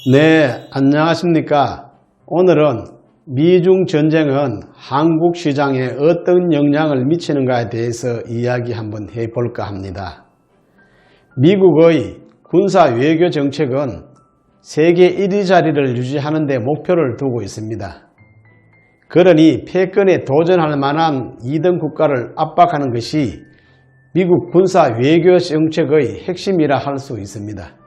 네, 안녕하십니까. 오늘은 미중 전쟁은 한국 시장에 어떤 영향을 미치는가에 대해서 이야기 한번 해볼까 합니다. 미국의 군사 외교 정책은 세계 1위 자리를 유지하는 데 목표를 두고 있습니다. 그러니 패권에 도전할 만한 2등 국가를 압박하는 것이 미국 군사 외교 정책의 핵심이라 할 수 있습니다.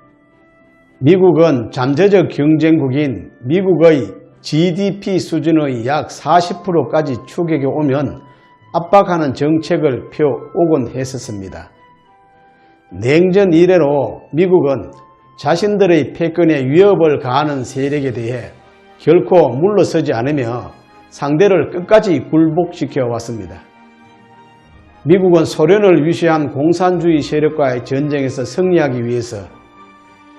미국은 잠재적 경쟁국인 미국의 GDP 수준의 약 40%까지 추격해 오면 압박하는 정책을 펴오곤 했었습니다. 냉전 이래로 미국은 자신들의 패권에 위협을 가하는 세력에 대해 결코 물러서지 않으며 상대를 끝까지 굴복시켜 왔습니다. 미국은 소련을 위시한 공산주의 세력과의 전쟁에서 승리하기 위해서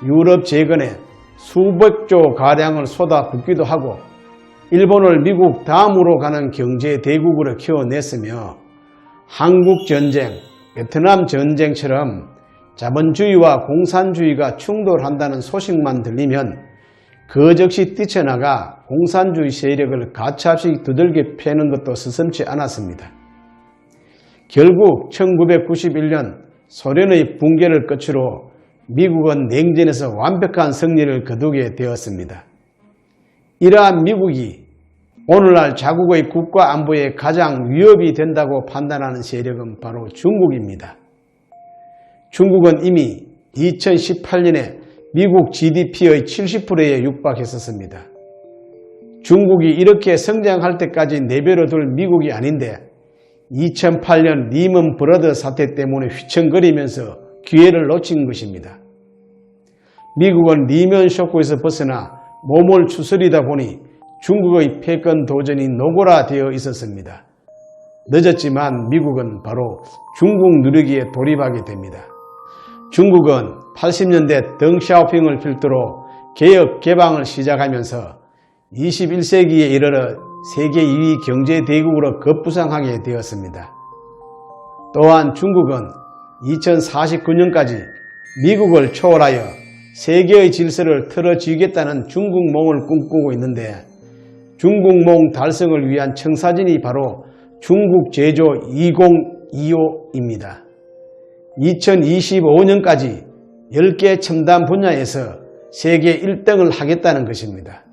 유럽 재건에 수백조 가량을 쏟아붓기도 하고 일본을 미국 다음으로 가는 경제 대국으로 키워냈으며 한국 전쟁, 베트남 전쟁처럼 자본주의와 공산주의가 충돌한다는 소식만 들리면 거적시 뛰쳐나가 공산주의 세력을 가차없이 두들겨 패는 것도 스슴치 않았습니다. 결국 1991년 소련의 붕괴를 끝으로 미국은 냉전에서 완벽한 승리를 거두게 되었습니다. 이러한 미국이 오늘날 자국의 국가 안보에 가장 위협이 된다고 판단하는 세력은 바로 중국입니다. 중국은 이미 2018년에 미국 GDP의 70%에 육박했었습니다. 중국이 이렇게 성장할 때까지 내버려 둘 미국이 아닌데 2008년 리먼 브러더 사태 때문에 휘청거리면서 기회를 놓친 것입니다. 미국은 리먼 쇼크에서 벗어나 몸을 추스리다 보니 중국의 패권 도전이 노골화되어 있었습니다. 늦었지만 미국은 바로 중국 누르기에 돌입하게 됩니다. 중국은 80년대 덩샤오핑을 필두로 개혁 개방을 시작하면서 21세기에 이르러 세계 2위 경제대국으로 급부상하게 되었습니다. 또한 중국은 2049년까지 미국을 초월하여 세계의 질서를 틀어쥐겠다는 중국몽을 꿈꾸고 있는데 중국몽 달성을 위한 청사진이 바로 중국 제조 2025입니다. 2025년까지 10개 첨단 분야에서 세계 1등을 하겠다는 것입니다.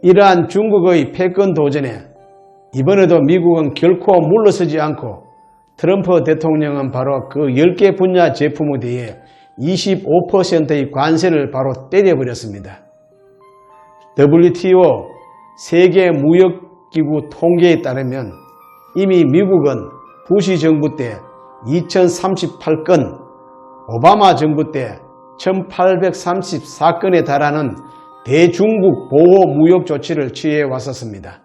이러한 중국의 패권 도전에 이번에도 미국은 결코 물러서지 않고 트럼프 대통령은 바로 그 10개 분야 제품에 대해 25%의 관세를 바로 때려버렸습니다. WTO 세계무역기구 통계에 따르면 이미 미국은 부시 정부 때 2038건, 오바마 정부 때 1834건에 달하는 대중국 보호 무역 조치를 취해 왔었습니다.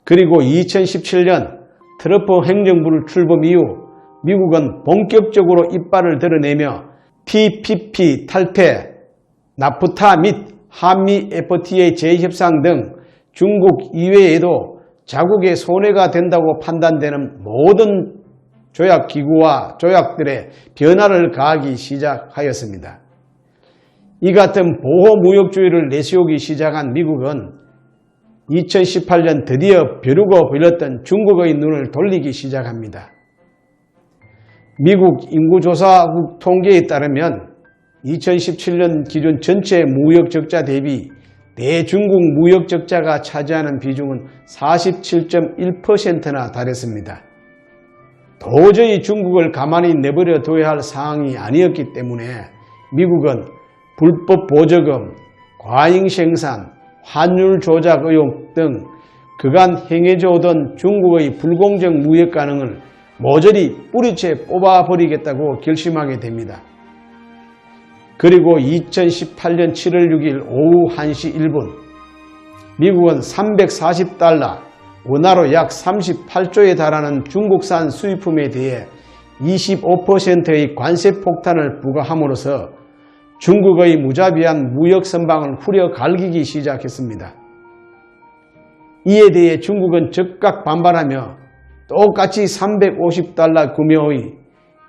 그리고 2017년 트럼프 행정부를 출범 이후 미국은 본격적으로 이빨을 드러내며 TPP 탈퇴, 나프타 및 한미 FTA 재협상 등 중국 이외에도 자국의 손해가 된다고 판단되는 모든 조약기구와 조약들의 변화를 가하기 시작하였습니다. 이 같은 보호무역주의를 내세우기 시작한 미국은 2018년 드디어 벼르고 불렸던 중국의 눈을 돌리기 시작합니다. 미국 인구조사국 통계에 따르면 2017년 기준 전체 무역적자 대비 대중국 무역적자가 차지하는 비중은 47.1%나 달했습니다. 도저히 중국을 가만히 내버려 둬야 할 상황이 아니었기 때문에 미국은 불법 보조금, 과잉 생산, 환율 조작 의혹 등 그간 행해져 오던 중국의 불공정 무역 가능을 모조리 뿌리채 뽑아버리겠다고 결심하게 됩니다. 그리고 2018년 7월 6일 오후 1시 1분 미국은 $340, 원화로 약 38조에 달하는 중국산 수입품에 대해 25%의 관세 폭탄을 부과함으로써 중국의 무자비한 무역 선방을 후려 갈기기 시작했습니다. 이에 대해 중국은 즉각 반발하며 똑같이 $350 구매의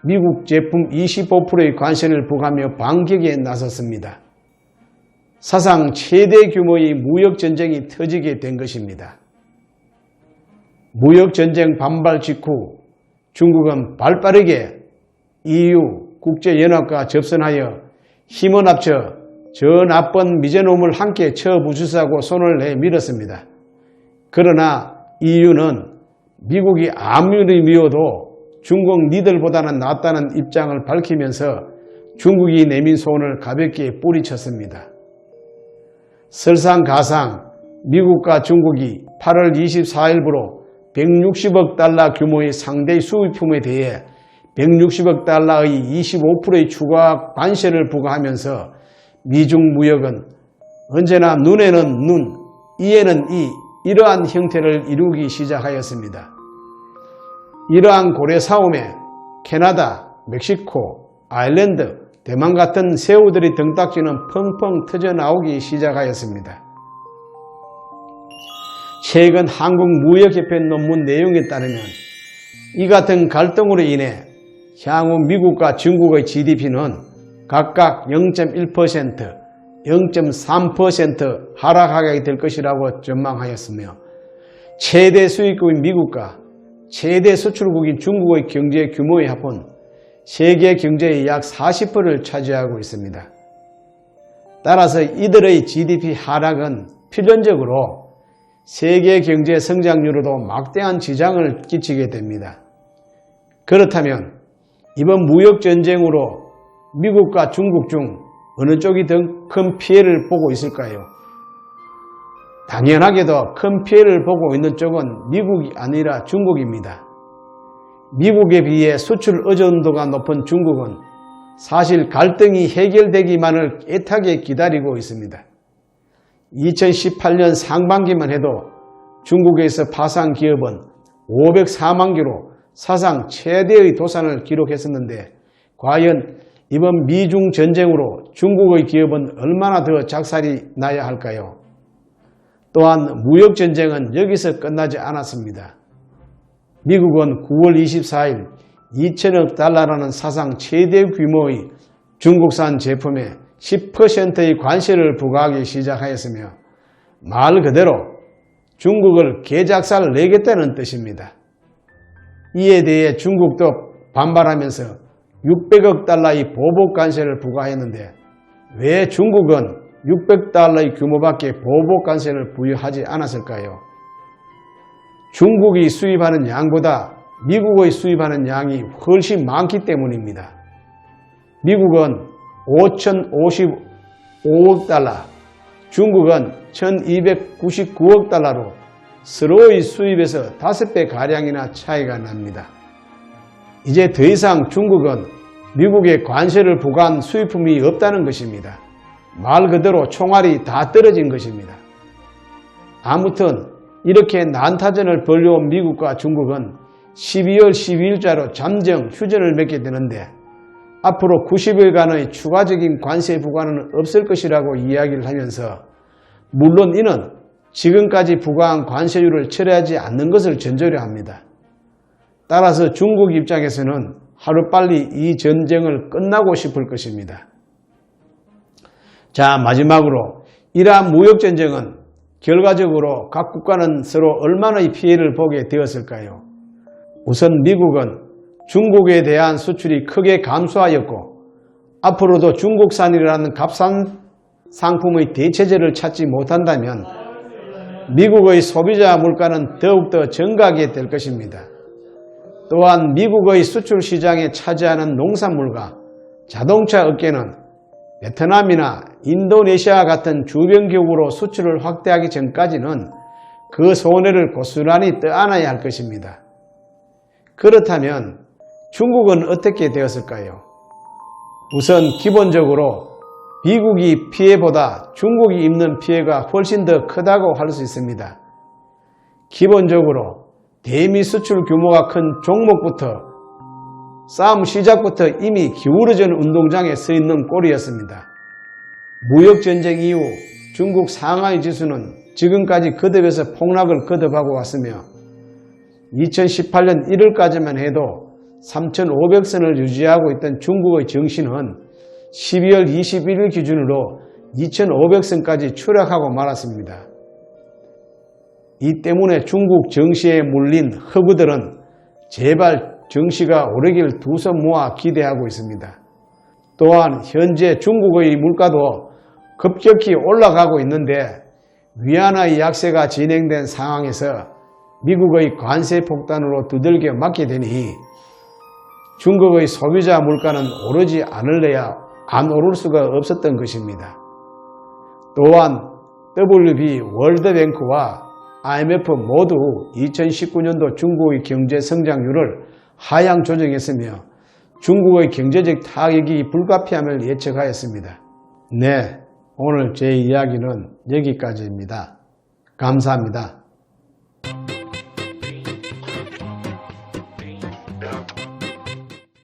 미국 제품 25%의 관세를 부과하며 반격에 나섰습니다. 사상 최대 규모의 무역전쟁이 터지게 된 것입니다. 무역전쟁 반발 직후 중국은 발빠르게 EU 국제연합과 접선하여 힘을 합쳐 저 나쁜 미제놈을 함께 쳐부수자고 손을 내밀었습니다. 그러나 EU는 미국이 아무리 미워도 중국 니들보다는 낫다는 입장을 밝히면서 중국이 내민 소원을 가볍게 뿌리쳤습니다. 설상가상 미국과 중국이 8월 24일부로 160억 달러 규모의 상대 수입품에 대해 160억 달러의 25%의 추가 관세를 부과하면서 미중 무역은 언제나 눈에는 눈, 이에는 이, 이러한 형태를 이루기 시작하였습니다. 이러한 고래 싸움에 캐나다, 멕시코, 아일랜드, 대만 같은 새우들이 등딱지는 펑펑 터져나오기 시작하였습니다. 최근 한국무역협회 논문 내용에 따르면 이 같은 갈등으로 인해 향후 미국과 중국의 GDP는 각각 0.1%, 0.3% 하락하게 될 것이라고 전망하였으며 최대 수입국인 미국과 최대 수출국인 중국의 경제 규모의 합은 세계 경제의 약 40%를 차지하고 있습니다. 따라서 이들의 GDP 하락은 필연적으로 세계 경제 성장률에도 막대한 지장을 끼치게 됩니다. 그렇다면 이번 무역전쟁으로 미국과 중국 중 어느 쪽이 더 큰 피해를 보고 있을까요? 당연하게도 큰 피해를 보고 있는 쪽은 미국이 아니라 중국입니다. 미국에 비해 수출 의존도가 높은 중국은 사실 갈등이 해결되기만을 애타게 기다리고 있습니다. 2018년 상반기만 해도 중국에서 파산 기업은 504만 개로 사상 최대의 도산을 기록했었는데 과연 이번 미중 전쟁으로 중국의 기업은 얼마나 더 작살이 나야 할까요? 또한 무역전쟁은 여기서 끝나지 않았습니다. 미국은 9월 24일 2천억 달러라는 사상 최대 규모의 중국산 제품에 10%의 관세를 부과하기 시작하였으며 말 그대로 중국을 개작살 내겠다는 뜻입니다. 이에 대해 중국도 반발하면서 600억 달러의 보복 관세를 부과했는데 왜 중국은 600달러의 규모밖에 보복 관세를 부여하지 않았을까요? 중국이 수입하는 양보다 미국의 수입하는 양이 훨씬 많기 때문입니다. 미국은 5,055억 달러, 중국은 1,299억 달러로 서로의 수입에서 5배가량이나 차이가 납니다. 이제 더 이상 중국은 미국에 관세를 부과한 수입품이 없다는 것입니다. 말 그대로 총알이 다 떨어진 것입니다. 아무튼 이렇게 난타전을 벌여온 미국과 중국은 12월 12일자로 잠정 휴전을 맺게 되는데 앞으로 90일간의 추가적인 관세 부과는 없을 것이라고 이야기를 하면서 물론 이는 지금까지 부과한 관세율을 철회하지 않는 것을 전제로 합니다. 따라서 중국 입장에서는 하루빨리 이 전쟁을 끝나고 싶을 것입니다. 자, 마지막으로 이러한 무역전쟁은 결과적으로 각 국가는 서로 얼마나의 피해를 보게 되었을까요? 우선 미국은 중국에 대한 수출이 크게 감소하였고 앞으로도 중국산이라는 값싼 상품의 대체제를 찾지 못한다면 미국의 소비자 물가는 더욱더 증가하게 될 것입니다. 또한 미국의 수출 시장에 차지하는 농산물과 자동차 업계는 베트남이나 인도네시아 같은 주변 기업으로 수출을 확대하기 전까지는 그 손해를 고스란히 떠안아야 할 것입니다. 그렇다면 중국은 어떻게 되었을까요? 우선 기본적으로 미국이 피해보다 중국이 입는 피해가 훨씬 더 크다고 할 수 있습니다. 기본적으로 대미 수출 규모가 큰 종목부터 싸움 시작부터 이미 기울어진 운동장에 서 있는 꼴이었습니다. 무역전쟁 이후 중국 상하이 지수는 지금까지 거듭에서 폭락을 거듭하고 왔으며 2018년 1월까지만 해도 3,500선을 유지하고 있던 중국의 정신은 12월 21일 기준으로 2,500선까지 추락하고 말았습니다. 이 때문에 중국 정시에 물린 허브들은 제발 정시가 오르길 두 손 모아 기대하고 있습니다. 또한 현재 중국의 물가도 급격히 올라가고 있는데 위안화의 약세가 진행된 상황에서 미국의 관세 폭탄으로 두들겨 맞게 되니 중국의 소비자 물가는 오르지 않을래야 안 오를 수가 없었던 것입니다. 또한 WB 월드뱅크와 IMF 모두 2019년도 중국의 경제 성장률을 하향 조정했으며 중국의 경제적 타격이 불가피함을 예측하였습니다. 네, 오늘 제 이야기는 여기까지입니다. 감사합니다.